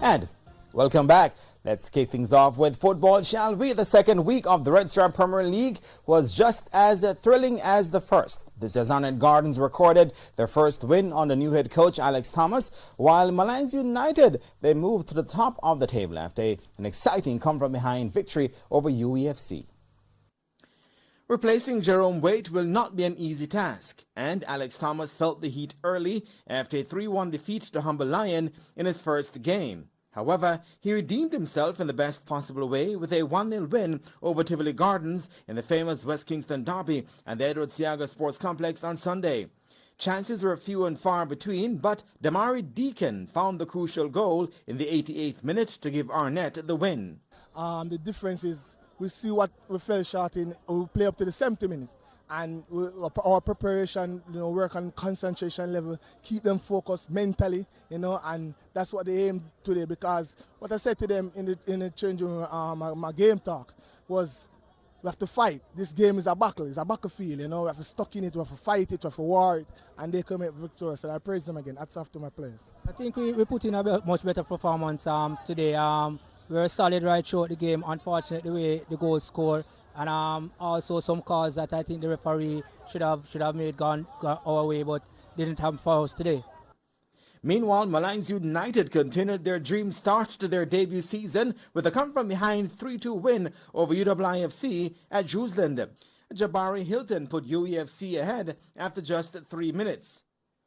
And welcome back. Let's kick things off with football, shall we? The second week of the Red Star Premier League was just as thrilling as the first. This as Arnett Gardens recorded their first win on the new head coach Alex Thomas, while Malines United, they moved to the top of the table after an exciting come-from-behind victory over UEFC. Replacing Jerome Waite will not be an easy task, and Alex Thomas felt the heat early after a 3-1 defeat to Humble Lion in his first game. However, he redeemed himself in the best possible way with a 1-0 win over Tivoli Gardens in the famous West Kingston derby at the Edward Seaga Sports Complex on Sunday. Chances were few and far between, but Damari Deacon found the crucial goal in the 88th minute to give Arnett the win. The difference is we see what we fell short in. We play up to the 70th minute. And our preparation, work on concentration level, keep them focused mentally, and that's what they aim today. Because what I said to them in the changing room, my game talk was, we have to fight. This game is a battle. It's a battlefield. We have to stuck in it. We have to fight it. We have to war it, and they come out victorious. So I praise them again. Hats off to my players. I think we put in a much better performance today. We were solid right throughout the game. Unfortunately, the way the goal scored. And also some calls that I think the referee should have made gone our way, but didn't have for us today. Meanwhile, Malines United continued their dream start to their debut season with a come-from-behind 3-2 win over UWIFC at Jerusalem. Jabari Hilton put UEFC ahead after just 3 minutes,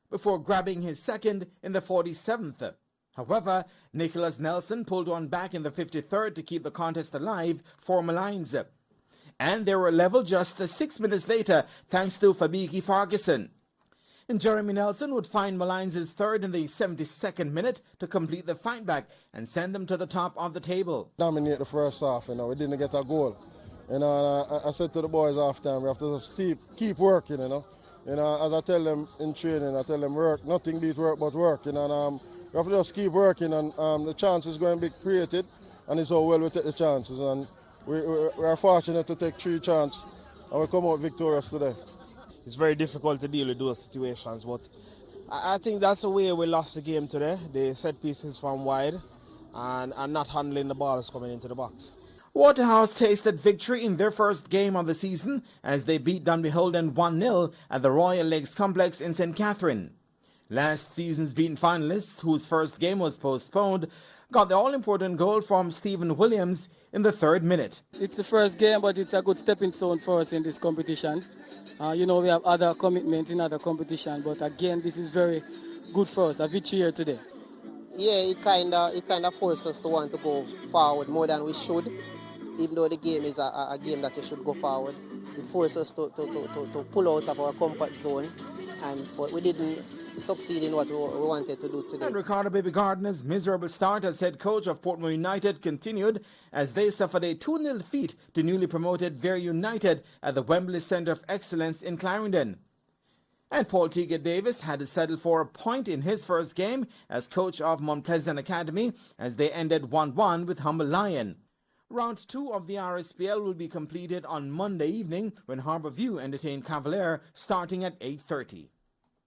before grabbing his second in the 47th. However, Nicholas Nelson pulled one back in the 53rd to keep the contest alive for Malines. And they were level just 6 minutes later thanks to Fabiki Ferguson. And Jeremy Nelson would find Malines' third in the 72nd minute to complete the fight back and send them to the top of the table. Dominate the first half, we didn't get a goal. I said to the boys after time, we have to just keep working, as I tell them in training, I tell them work, nothing beats work but work, and we have to just keep working, and the chances going to be created, and it's how well we take the chances. And we are fortunate to take 3 chances, and we come out victorious today. It's very difficult to deal with those situations, but I think that's the way we lost the game today. The set pieces from wide and not handling the balls coming into the box. Waterhouse tasted victory in their first game of the season as they beat Dunbeholden 1-0 at the Royal Lakes Complex in St. Catherine. Last season's beaten finalists, whose first game was postponed, got the all-important goal from Stephen Williams in the 3rd minute. It's the first game, but it's a good stepping stone for us in this competition. We have other commitments in other competition, but again, this is very good for us, a victory here today. Yeah, it kind of forces us to want to go forward more than we should, even though the game is a game that you should go forward. It forces us to pull out of our comfort zone, but we didn't succeed in what we wanted to do today. And Ricardo Baby Gardner's miserable start as head coach of Portmore United continued as they suffered a 2-0 defeat to newly promoted Vere United at the Wembley Centre of Excellence in Clarendon. And Paul Teague Davis had to settle for a point in his first game as coach of Mount Pleasant Academy as they ended 1-1 with Humble Lion. Round 2 of the RSPL will be completed on Monday evening when Harbour View entertain Cavalier starting at 8:30.